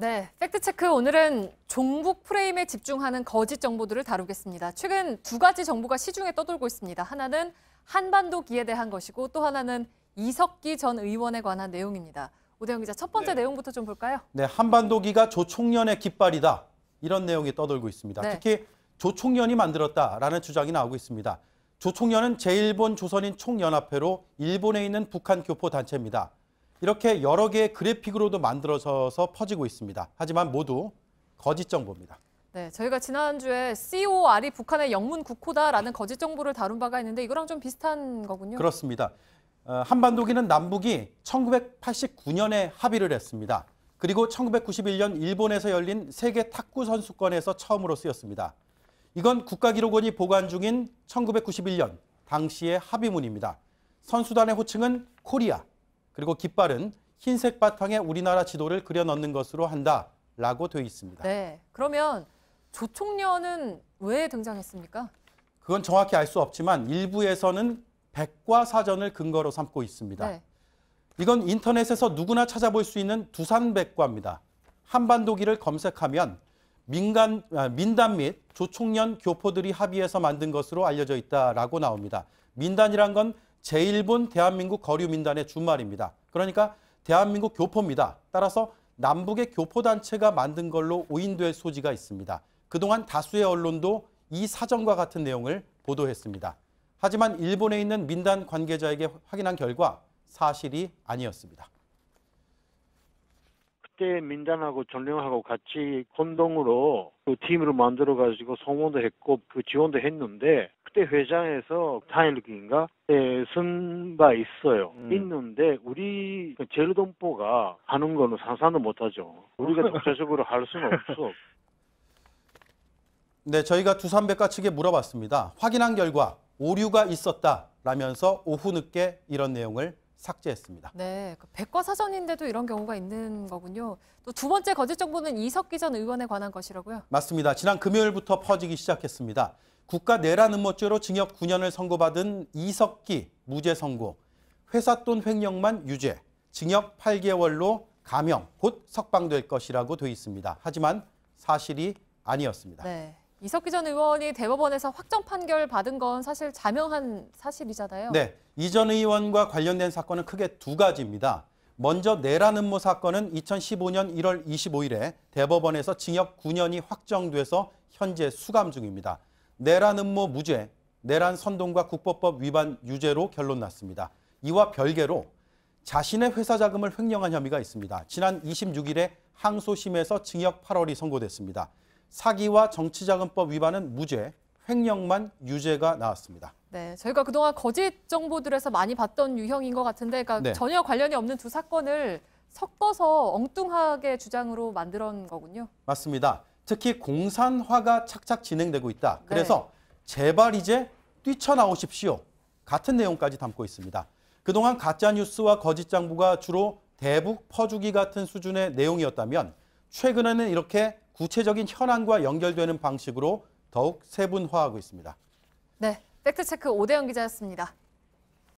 네, 팩트체크 오늘은 종북 프레임에 집중하는 거짓 정보들을 다루겠습니다. 최근 두 가지 정보가 시중에 떠돌고 있습니다. 하나는 한반도기에 대한 것이고 또 하나는 이석기 전 의원에 관한 내용입니다. 오대영 기자, 첫 번째 내용부터 좀 볼까요? 네, 한반도기가 조 총련의 깃발이다. 이런 내용이 떠돌고 있습니다. 네. 특히 조 총련이 만들었다라는 주장이 나오고 있습니다. 조 총련은 제1본 조선인 총연합회로 일본에 있는 북한 교포 단체입니다. 이렇게 여러 개의 그래픽으로도 만들어져서 퍼지고 있습니다. 하지만 모두 거짓 정보입니다. 네, 저희가 지난주에 COR이 북한의 영문 국호다라는 거짓 정보를 다룬 바가 있는데 이거랑 좀 비슷한 거군요. 그렇습니다. 한반도기는 남북이 1989년에 합의를 했습니다. 그리고 1991년 일본에서 열린 세계 탁구 선수권에서 처음으로 쓰였습니다. 이건 국가기록원이 보관 중인 1991년 당시의 합의문입니다. 선수단의 호칭은 코리아, 그리고 깃발은 흰색 바탕에 우리나라 지도를 그려 넣는 것으로 한다라고 되어 있습니다. 네, 그러면 조 총련은 왜 등장했습니까? 그건 정확히 알 수 없지만 일부에서는 백과사전을 근거로 삼고 있습니다. 네. 이건 인터넷에서 누구나 찾아볼 수 있는 두산백과입니다. 한반도기를 검색하면 민단 및 조총련 교포들이 합의해서 만든 것으로 알려져 있다라고 나옵니다. 민단이란 건 제1본 대한민국 거류민단의 준말입니다. 그러니까 대한민국 교포입니다. 따라서 남북의 교포단체가 만든 걸로 오인될 소지가 있습니다. 그동안 다수의 언론도 이 사전과 같은 내용을 보도했습니다. 하지만 일본에 있는 민단 관계자에게 확인한 결과 사실이 아니었습니다. 그때 민단하고 전령하고 같이 공동으로 그 팀을 만들어가지고 소모도 했고 그 지원도 했는데 그때 회장에서 단일기인가 쓴 바 있어요. 있는데 우리 제일동포가 하는 거는 상상도 못하죠. 우리가 독자적으로 할 수는 없어. 네, 저희가 두산백과 측에 물어봤습니다. 확인한 결과 오류가 있었다라면서 오후 늦게 이런 내용을 삭제했습니다. 네, 백과사전인데도 이런 경우가 있는 거군요. 또 두 번째 거짓 정보는 이석기 전 의원에 관한 것이라고요? 맞습니다. 지난 금요일부터 퍼지기 시작했습니다. 국가 내란 음모죄로 징역 9년을 선고받은 이석기 무죄 선고, 회삿돈 횡령만 유죄, 징역 8개월로 감형, 곧 석방될 것이라고 돼 있습니다. 하지만 사실이 아니었습니다. 네, 이석기 전 의원이 대법원에서 확정 판결 받은 건 사실 자명한 사실이잖아요. 네, 이 전 의원과 관련된 사건은 크게 두 가지입니다. 먼저 내란 음모 사건은 2015년 1월 25일에 대법원에서 징역 9년이 확정돼서 현재 수감 중입니다. 내란 음모 무죄, 내란 선동과 국보법 위반 유죄로 결론 났습니다. 이와 별개로 자신의 회사 자금을 횡령한 혐의가 있습니다. 지난 26일에 항소심에서 징역 8월이 선고됐습니다. 사기와 정치자금법 위반은 무죄, 횡령만 유죄가 나왔습니다. 네, 저희가 그동안 거짓 정보들에서 많이 봤던 유형인 것 같은데 그러니까 전혀 관련이 없는 두 사건을 섞어서 엉뚱하게 주장으로 만들어낸 거군요. 맞습니다. 특히 공산화가 착착 진행되고 있다. 그래서 제발 이제 뛰쳐나오십시오. 같은 내용까지 담고 있습니다. 그동안 가짜뉴스와 거짓 정보가 주로 대북 퍼주기 같은 수준의 내용이었다면 최근에는 이렇게 구체적인 현안과 연결되는 방식으로 더욱 세분화하고 있습니다. 네, 팩트체크 오대영 기자였습니다.